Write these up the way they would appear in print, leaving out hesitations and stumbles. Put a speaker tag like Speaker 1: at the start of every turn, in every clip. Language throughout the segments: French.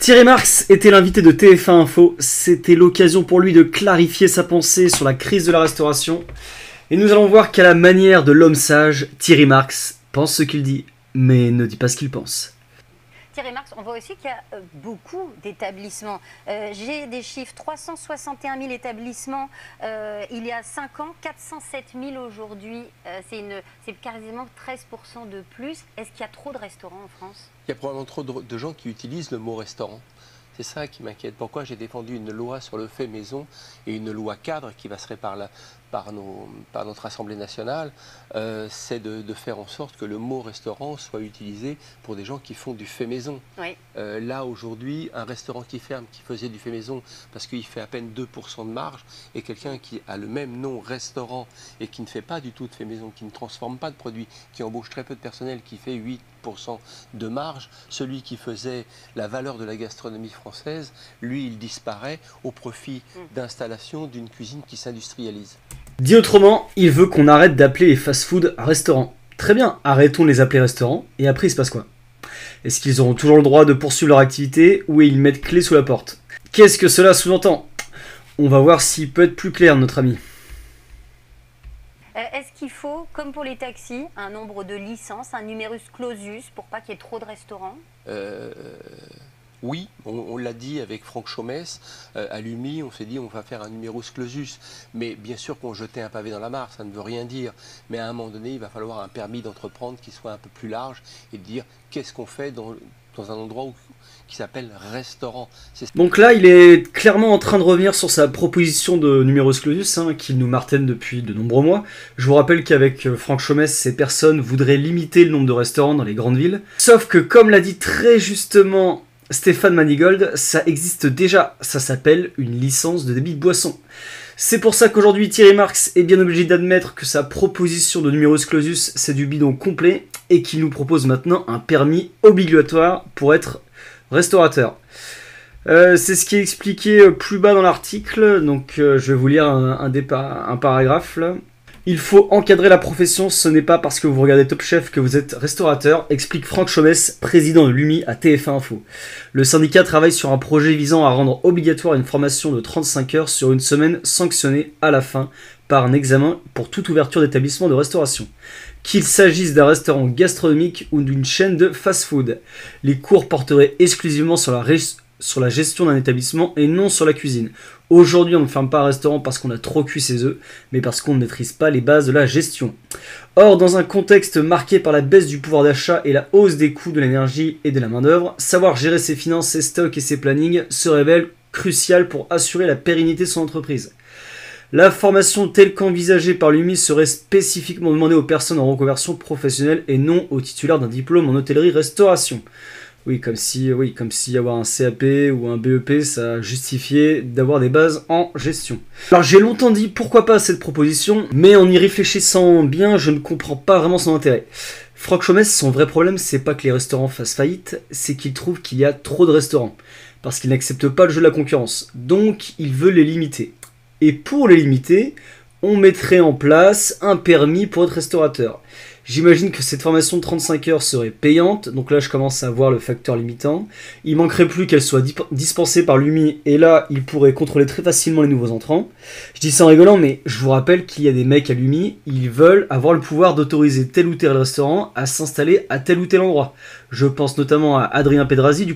Speaker 1: Thierry Marx était l'invité de TF1 Info, c'était l'occasion pour lui de clarifier sa pensée sur la crise de la restauration. Et nous allons voir qu'à la manière de l'homme sage, Thierry Marx pense ce qu'il dit, mais ne dit pas ce qu'il pense.
Speaker 2: Thierry Marx, on voit aussi qu'il y a beaucoup d'établissements. J'ai des chiffres, 361 000 établissements il y a 5 ans, 407 000 aujourd'hui. C'est quasiment 13% de plus. Est-ce qu'il y a trop de restaurants en France?
Speaker 3: Il y a probablement trop de gens qui utilisent le mot restaurant. C'est ça qui m'inquiète. Pourquoi j'ai défendu une loi sur le fait maison et une loi cadre qui passerait par notre Assemblée nationale, c'est de faire en sorte que le mot restaurant soit utilisé pour des gens qui font du fait maison.
Speaker 2: Oui.
Speaker 3: Là, aujourd'hui, un restaurant qui ferme, qui faisait du fait maison parce qu'il fait à peine 2% de marge, et quelqu'un qui a le même nom, restaurant, et qui ne fait pas du tout de fait maison, qui ne transforme pas de produits, qui embauche très peu de personnel, qui fait 8% de marge, celui qui faisait la valeur de la gastronomie française, lui, il disparaît au profit d'installations d'une cuisine qui s'industrialise.
Speaker 1: Dit autrement, il veut qu'on arrête d'appeler les fast-food restaurants. Très bien, arrêtons de les appeler restaurants, et après il se passe quoi? Est-ce qu'ils auront toujours le droit de poursuivre leur activité, ou ils mettent clé sous la porte? Qu'est-ce que cela sous-entend? On va voir s'il peut être plus clair, notre ami.
Speaker 2: Est-ce qu'il faut, comme pour les taxis, un nombre de licences, un numerus clausus, pour pas qu'il y ait trop de restaurants?
Speaker 3: Oui, on l'a dit avec Franck Chaumès, à l'UMI, on s'est dit on va faire un numerus clausus. Mais bien sûr qu'on jetait un pavé dans la mare, ça ne veut rien dire. Mais à un moment donné, il va falloir un permis d'entreprendre qui soit un peu plus large et de dire qu'est-ce qu'on fait dans un endroit qui s'appelle restaurant.
Speaker 1: Donc là, il est clairement en train de revenir sur sa proposition de numerus clausus, qu'il nous martèle depuis de nombreux mois. Je vous rappelle qu'avec Franck Chaumès, ces personnes voudraient limiter le nombre de restaurants dans les grandes villes. Sauf que, comme l'a dit très justement Stéphane Manigold, ça existe déjà, ça s'appelle une licence de débit de boisson. C'est pour ça qu'aujourd'hui Thierry Marx est bien obligé d'admettre que sa proposition de numerus clausus c'est du bidon complet et qu'il nous propose maintenant un permis obligatoire pour être restaurateur. C'est ce qui est expliqué plus bas dans l'article, donc je vais vous lire un paragraphe là. Il faut encadrer la profession, ce n'est pas parce que vous regardez Top Chef que vous êtes restaurateur, explique Franck Chaumès, président de l'UMI à TF1 Info. Le syndicat travaille sur un projet visant à rendre obligatoire une formation de 35 heures sur une semaine sanctionnée à la fin par un examen pour toute ouverture d'établissement de restauration. Qu'il s'agisse d'un restaurant gastronomique ou d'une chaîne de fast-food. Les cours porteraient exclusivement sur la gestion d'un établissement et non sur la cuisine. Aujourd'hui, on ne ferme pas un restaurant parce qu'on a trop cuit ses œufs, mais parce qu'on ne maîtrise pas les bases de la gestion. Or, dans un contexte marqué par la baisse du pouvoir d'achat et la hausse des coûts de l'énergie et de la main-d'œuvre, savoir gérer ses finances, ses stocks et ses plannings se révèle crucial pour assurer la pérennité de son entreprise. La formation telle qu'envisagée par l'UMI serait spécifiquement demandée aux personnes en reconversion professionnelle et non aux titulaires d'un diplôme en hôtellerie-restauration. Oui, comme si avoir un CAP ou un BEP, ça justifiait d'avoir des bases en gestion. Alors j'ai longtemps dit pourquoi pas cette proposition, mais en y réfléchissant bien, je ne comprends pas vraiment son intérêt. Franck Chaumès, son vrai problème, c'est pas que les restaurants fassent faillite, c'est qu'il trouve qu'il y a trop de restaurants, parce qu'il n'accepte pas le jeu de la concurrence. Donc il veut les limiter. Et pour les limiter, on mettrait en place un permis pour être restaurateur. J'imagine que cette formation de 35 heures serait payante, donc là je commence à voir le facteur limitant. Il manquerait plus qu'elle soit dispensée par l'UMI, et là il pourrait contrôler très facilement les nouveaux entrants. Je dis ça en rigolant, mais je vous rappelle qu'il y a des mecs à l'UMI, ils veulent avoir le pouvoir d'autoriser tel ou tel restaurant à s'installer à tel ou tel endroit. Je pense notamment à Adrien Pedrazi du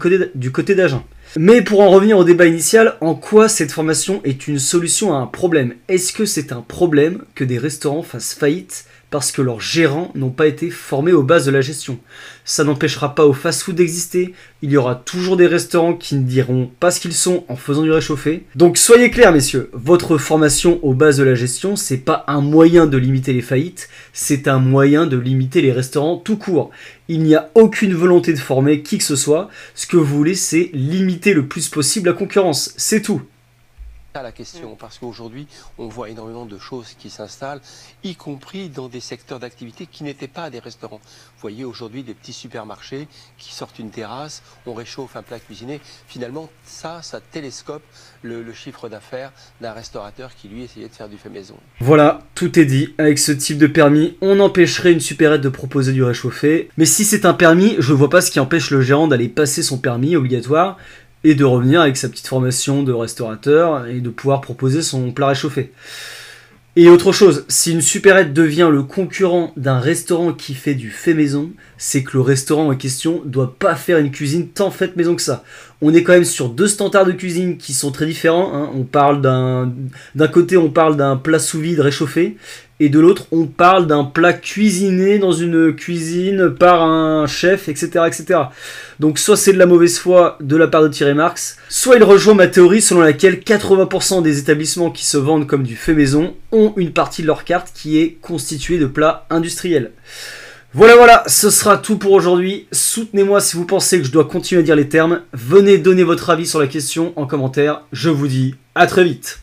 Speaker 1: côté d'Agen. Mais pour en revenir au débat initial, en quoi cette formation est une solution à un problème? Est-ce que c'est un problème que des restaurants fassent faillite parce que leurs gérants n'ont pas été formés aux bases de la gestion? Ça n'empêchera pas au fast-food d'exister, il y aura toujours des restaurants qui ne diront pas ce qu'ils sont en faisant du réchauffé. Donc soyez clairs messieurs, votre formation aux bases de la gestion, c'est pas un moyen de limiter les faillites, c'est un moyen de limiter les restaurants tout court. Il n'y a aucune volonté de former qui que ce soit, ce que vous voulez c'est limiter le plus possible la concurrence, c'est tout.
Speaker 3: La question, parce qu'aujourd'hui on voit énormément de choses qui s'installent, y compris dans des secteurs d'activité qui n'étaient pas des restaurants. Vous voyez aujourd'hui des petits supermarchés qui sortent une terrasse, on réchauffe un plat cuisiné. Finalement ça télescope le chiffre d'affaires d'un restaurateur qui lui essayait de faire du fait maison.
Speaker 1: Voilà, tout est dit. Avec ce type de permis, on empêcherait une supérette de proposer du réchauffé. Mais si c'est un permis, je vois pas ce qui empêche le gérant d'aller passer son permis obligatoire et de revenir avec sa petite formation de restaurateur et de pouvoir proposer son plat réchauffé. Et autre chose, si une supérette devient le concurrent d'un restaurant qui fait du fait maison, c'est que le restaurant en question doit pas faire une cuisine tant faite maison que ça. On est quand même sur deux standards de cuisine qui sont très différents, hein. On parle d'un côté, on parle d'un plat sous vide réchauffé, et de l'autre, on parle d'un plat cuisiné dans une cuisine par un chef, etc., etc. Donc soit c'est de la mauvaise foi de la part de Thierry Marx, soit il rejoint ma théorie selon laquelle 80% des établissements qui se vendent comme du fait maison ont une partie de leur carte qui est constituée de plats industriels. Voilà, ce sera tout pour aujourd'hui. Soutenez-moi si vous pensez que je dois continuer à dire les termes. Venez donner votre avis sur la question en commentaire. Je vous dis à très vite.